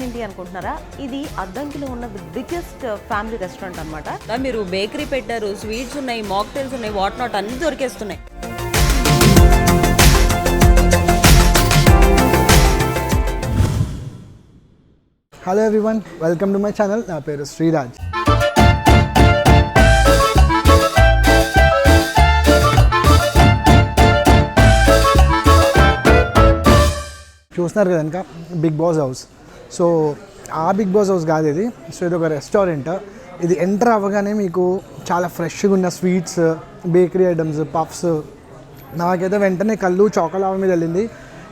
ఏంటి అనుకుంటున్నారా? ఇది అద్దంకిలో ఉన్న ది బిగ్గెస్ట్ ఫ్యామిలీ రెస్టారెంట్ అనమాట. మీరు బేకరీ పెట్టారు, స్వీట్స్ ఉన్నాయి, మాక్టైల్స్ ఉన్నాయి, వాట్ నాట్ అన్ని దొరికేస్తున్నాయి. Hello everyone, welcome to my channel. నా పేరు శ్రీరాజ్. చూస్తున్నారు కదా ఇంకా బిగ్ బాస్ హౌస్. సో ఆ బిగ్ బాస్ హౌస్ కాదు ఇది. సో ఇది ఒక రెస్టారెంట్. ఇది ఎంటర్ అవ్వగానే మీకు చాలా ఫ్రెష్గా ఉన్న స్వీట్స్, బేకరీ ఐటమ్స్, పఫ్స్, నాకైతే వెంటనే కళ్ళు చాకోలావా మీద వెళ్ళింది.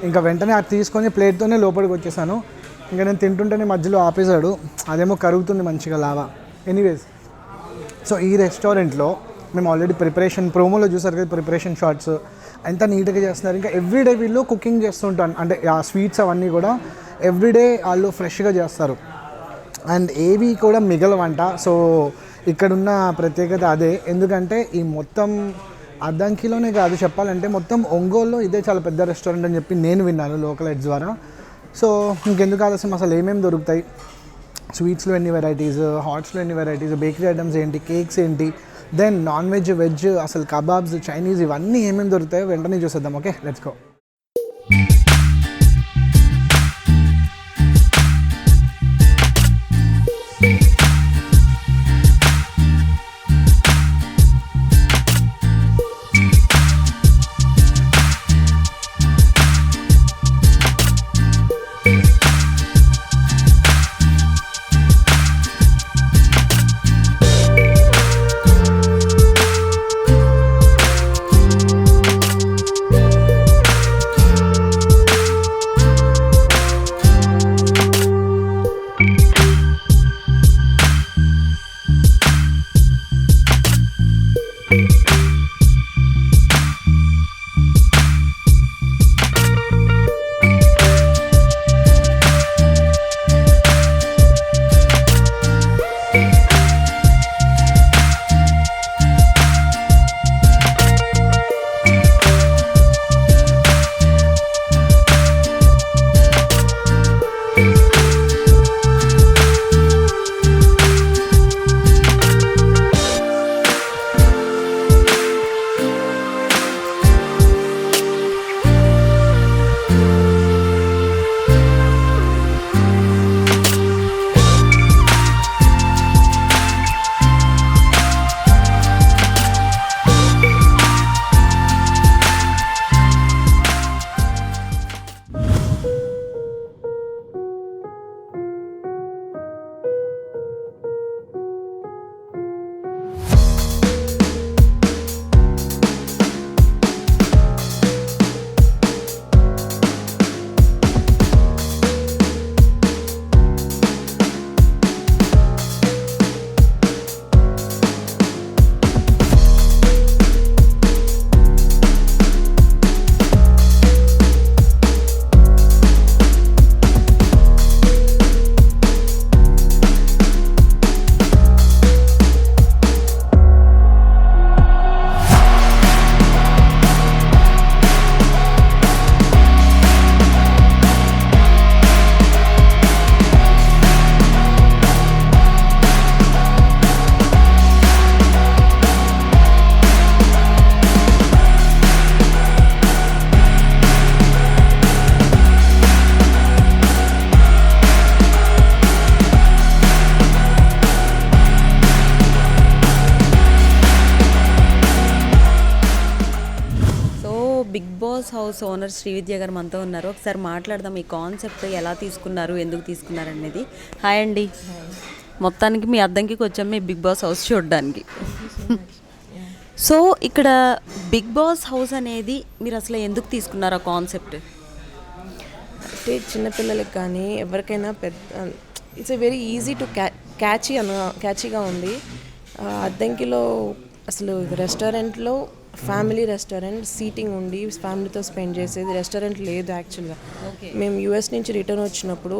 ఇంకా వెంటనే అది తీసుకొని ప్లేట్తోనే లోపలికి వచ్చేసాను. ఇంకా నేను తింటుంటేనే మధ్యలో ఆపేశాడు, అదేమో కరుగుతుంది మంచిగా లావా. ఎనీవేస్, సో ఈ రెస్టారెంట్లో మేము ఆల్రెడీ ప్రిపరేషన్ ప్రోమోలో చూసారు కదా, ప్రిపరేషన్ షార్ట్స్ ఎంత నీట్గా చేస్తున్నారు. ఇంకా ఎవ్రీడే వీళ్ళు కుకింగ్ చేస్తుంటాను, అంటే ఆ స్వీట్స్ అవన్నీ కూడా ఎవ్రీడే వాళ్ళు ఫ్రెష్గా చేస్తారు అండ్ ఏవి కూడా మిగలవంట. సో ఇక్కడున్న ప్రత్యేకత అదే. ఎందుకంటే ఈ మొత్తం అద్దంకిలోనే కాదు, చెప్పాలంటే మొత్తం ఒంగోలులో ఇదే చాలా పెద్ద రెస్టారెంట్ అని చెప్పి నేను విన్నాను లోకల్ హెడ్స్ ద్వారా. సో ఇంకెందుకు ఆలస్యం, అసలు ఏమేమి దొరుకుతాయి, స్వీట్స్లో ఎన్ని వెరైటీస్, హాట్స్లో ఎన్ని వెరైటీస్, బేకరీ ఐటమ్స్ ఏంటి, కేక్స్ ఏంటి, దెన్ నాన్ వెజ్, వెజ్, అసలు కబాబ్స్, చైనీస్, ఇవన్నీ ఏమేమి దొరుకుతాయో వెంటనే చూసేద్దాం. Okay, let's go. Big boss house owner Srividya garu మనతో ఉన్నారు. ఒకసారి మాట్లాడదాం, ఈ కాన్సెప్ట్ ఎలా తీసుకున్నారు, ఎందుకు తీసుకున్నారు అనేది. హాయ్ అండి. మొత్తానికి మీ అద్దంకి వచ్చాం మీ బిగ్ బాస్ హౌస్ చూడడానికి. సో ఇక్కడ బిగ్ బాస్ హౌస్ అనేది మీరు అసలు ఎందుకు తీసుకున్నారు ఆ కాన్సెప్ట్? అంటే చిన్నపిల్లలకి కానీ ఎవరికైనా పెద్ద ఇట్స్ వెరీ ఈజీ టు క్యాచీగా ఉంది. అద్దంకిలో అసలు రెస్టారెంట్లో ఫ్యామిలీ రెస్టారెంట్ సీటింగ్ ఉండి ఫ్యామిలీతో స్పెండ్ చేసేది రెస్టారెంట్ లేదు యాక్చువల్గా. మేము యూఎస్ నుంచి రిటర్న్ వచ్చినప్పుడు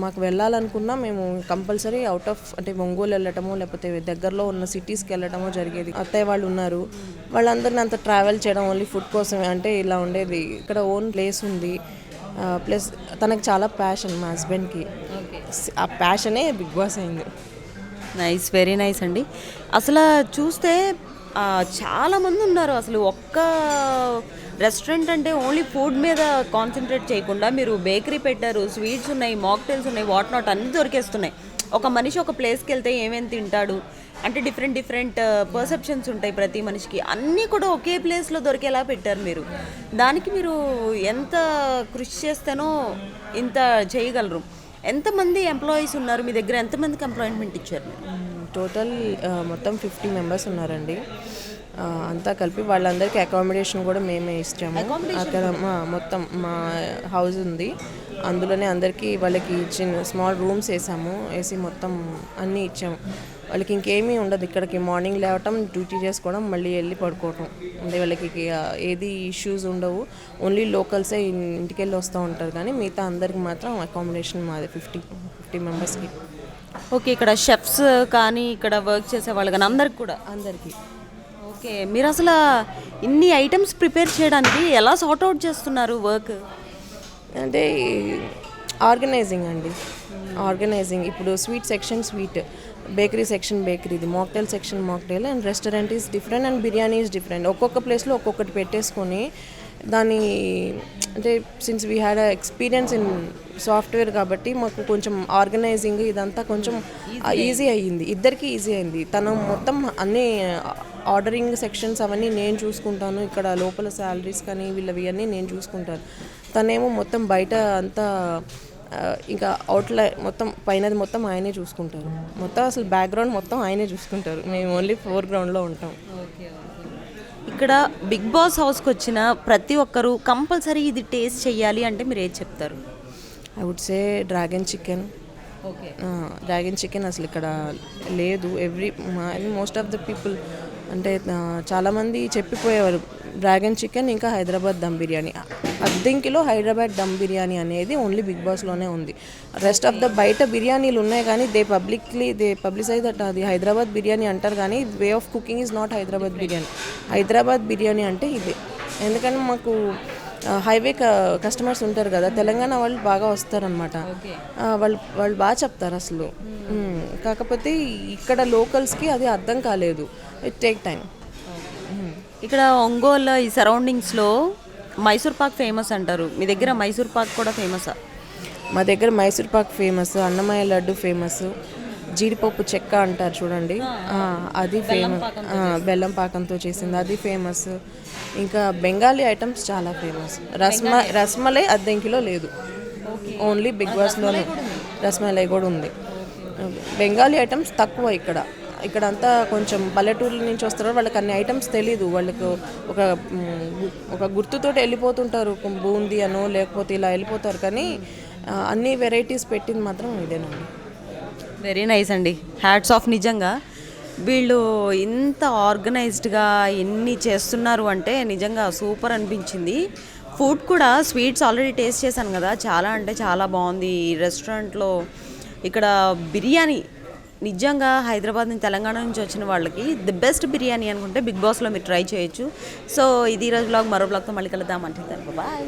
మాకు వెళ్ళాలనుకున్నా మేము కంపల్సరీ అవుట్ ఆఫ్ అంటే ఒంగోలు వెళ్ళటమో లేకపోతే దగ్గరలో ఉన్న సిటీస్కి వెళ్ళటమో జరిగేది. అత్తయ్య వాళ్ళు ఉన్నారు, వాళ్ళందరినీ అంత ట్రావెల్ చేయడం ఓన్లీ ఫుడ్ కోసమే, అంటే ఇలా ఉండేది. ఇక్కడ ఓన్ ప్లేస్ ఉంది, ప్లస్ తనకు చాలా ప్యాషన్ మా హస్బెండ్కి, ఆ ప్యాషనే బిగ్ బాస్ అయింది. నైస్, వెరీ నైస్ అండి. అసలు చూస్తే చాలామంది ఉన్నారు. అసలు ఒక్క రెస్టారెంట్ అంటే ఓన్లీ ఫుడ్ మీద కాన్సన్ట్రేట్ చేయకుండా మీరు బేకరీ పెట్టారు, స్వీట్స్ ఉన్నాయి, మాక్టైల్స్ ఉన్నాయి, వాట్ నాట్ అన్నీ దొరికేస్తున్నాయి. ఒక మనిషి ఒక ప్లేస్కి వెళ్తే ఏమేమి తింటాడు అంటే డిఫరెంట్ పర్సెప్షన్స్ ఉంటాయి ప్రతి మనిషికి. అన్నీ కూడా ఒకే ప్లేస్లో దొరికేలా పెట్టారు మీరు. దానికి మీరు ఎంత కృషి చేస్తేనో ఇంత చేయగలరు. ఎంతమంది ఎంప్లాయీస్ ఉన్నారు మీ దగ్గర? ఎంతమందికి ఎంప్లాయ్మెంట్ ఇచ్చారు మీరు? టోటల్ మొత్తం 50 మెంబర్స్ ఉన్నారండి. అంతా కలిపి వాళ్ళందరికీ అకామిడేషన్ కూడా మేమే ఇచ్చాము. అక్కడ మొత్తం మా హౌస్ ఉంది, అందులోనే అందరికీ వాళ్ళకి చిన్న స్మాల్ రూమ్స్ వేసి మొత్తం అన్నీ ఇచ్చాము. వాళ్ళకి ఇంకేమీ ఉండదు, ఇక్కడికి మార్నింగ్ లేవటం, డ్యూటీ చేసుకోవడం, మళ్ళీ వెళ్ళి పడుకోవటం. అంటే వాళ్ళకి ఏది ఇష్యూస్ ఉండవు. ఓన్లీ లోకల్సే ఇంటికి వెళ్ళి వస్తూ ఉంటారు, కానీ మిగతా అందరికి మాత్రం అకామిడేషన్ మాది 50 మెంబర్స్కి. ఓకే, ఇక్కడ షెఫ్స్ కానీ ఇక్కడ వర్క్ చేసే వాళ్ళు కానీ అందరికీ. ఓకే, మీరు అసలు ఇన్ని ఐటమ్స్ ప్రిపేర్ చేయడానికి ఎలా సార్ట్అవుట్ చేస్తున్నారు వర్క్? అంటే ఆర్గనైజింగ్ అండి, ఆర్గనైజింగ్. ఇప్పుడు sweet section sweet, bakery section బేకరీది, mocktail section mocktail, and restaurant is different and biryani is different. ఒక్కొక్క ప్లేస్లో ఒక్కొక్కటి పెట్టేసుకొని దాన్ని అంటే since we had experience in software కాబట్టి మాకు కొంచెం ఆర్గనైజింగ్ ఇదంతా కొంచెం ఈజీ అయ్యింది, ఇద్దరికి ఈజీ అయింది. తను మొత్తం అన్నీ ఆర్డరింగ్ సెక్షన్స్ అవన్నీ నేను చూసుకుంటాను, ఇక్కడ లోపల శాలరీస్ కానీ వీళ్ళవి అన్నీ నేను చూసుకుంటాను. తనేమో మొత్తం బయట అంతా ఇంకా అవుట్లైన్ మొత్తం పైనది మొత్తం ఆయనే చూసుకుంటారు. మొత్తం అసలు బ్యాక్గ్రౌండ్ మొత్తం ఆయనే చూసుకుంటారు, మేము ఓన్లీ ఫోర్గ్రౌండ్లో ఉంటాం. ఇక్కడ బిగ్ బాస్ హౌస్కి వచ్చిన ప్రతి ఒక్కరూ కంపల్సరీ ఇది టేస్ట్ చెయ్యాలి అంటే మీరు ఏది చెప్తారు? I would say dragon chicken. Dragon chicken అసలు ఇక్కడ లేదు. మోస్ట్ ఆఫ్ ద పీపుల్ అంటే చాలామంది చెప్పిపోయేవారు డ్రాగన్ చికెన్, ఇంకా హైదరాబాద్ దమ్ బిర్యానీ. అద్దంకిలో హైదరాబాద్ దమ్ బిర్యానీ అనేది ఓన్లీ బిగ్ బాస్లోనే ఉంది. రెస్ట్ ఆఫ్ ద బయట బిర్యానీలు ఉన్నాయి కానీ దే పబ్లిసైజ్ దట్ అది హైదరాబాద్ బిర్యానీ అంటారు, కానీ way of cooking is not Hyderabad biryani. Hyderabad biryani అంటే ఇదే. ఎందుకంటే మాకు హైవే కస్టమర్స్ ఉంటారు కదా, తెలంగాణ వాళ్ళు బాగా వస్తారనమాట. వాళ్ళు బాగా చెప్తారు అసలు. కాకపోతే ఇక్కడ లోకల్స్కి అది అర్థం కాలేదు. It take time. ఇక్కడ ఒంగోలు ఈ సరౌండింగ్స్లో మైసూర్ పాక్ ఫేమస్ అంటారు, మీ దగ్గర మైసూర్ పాక్ కూడా ఫేమసా? మా దగ్గర మైసూర్ పాక్ ఫేమస్, అన్నమయ్య లడ్డు ఫేమస్, జీడిపప్పు చెక్క అంటారు చూడండి, అది ఫేమస్. బెల్లం పాకంతో చేసింది అది ఫేమస్. ఇంకా బెంగాలీ ఐటమ్స్ చాలా ఫేమస్. రస్మలై అద్దంకిలో లేదు, ఓన్లీ బిగ్ బాస్లోనే రస్మలై కూడా ఉంది. బెంగాలీ ఐటమ్స్ తక్కువ ఇక్కడంతా కొంచెం పల్లెటూర్ల నుంచి వస్తారు, వాళ్ళకి అన్ని ఐటమ్స్ తెలీదు. వాళ్ళకు ఒక గుర్తుతోటి వెళ్ళిపోతుంటారు, బూందీ అనో లేకపోతే ఇలా వెళ్ళిపోతారు, కానీ అన్ని వెరైటీస్ పెట్టింది మాత్రం ఇదేనండి. వెరీ నైస్ అండి, హ్యాట్స్ ఆఫ్. నిజంగా వీళ్ళు ఇంత ఆర్గనైజ్డ్గా ఎన్ని చేస్తున్నారు అంటే నిజంగా సూపర్ అనిపించింది. ఫుడ్ కూడా స్వీట్స్ ఆల్రెడీ టేస్ట్ చేశాను కదా, చాలా అంటే చాలా బాగుంది ఈ రెస్టారెంట్లో. ఇక్కడ బిర్యానీ నిజంగా హైదరాబాద్ నుంచి తెలంగాణ నుంచి వచ్చిన వాళ్ళకి ది బెస్ట్ బిర్యానీ అనుకుంటే బిగ్ బాస్లో మీరు ట్రై చేయొచ్చు. సో ఇది ఈరోజు బ్లాగ్, మరో బ్లాగ్తో మళ్ళీ కలుద్దాం అంటే బాయ్.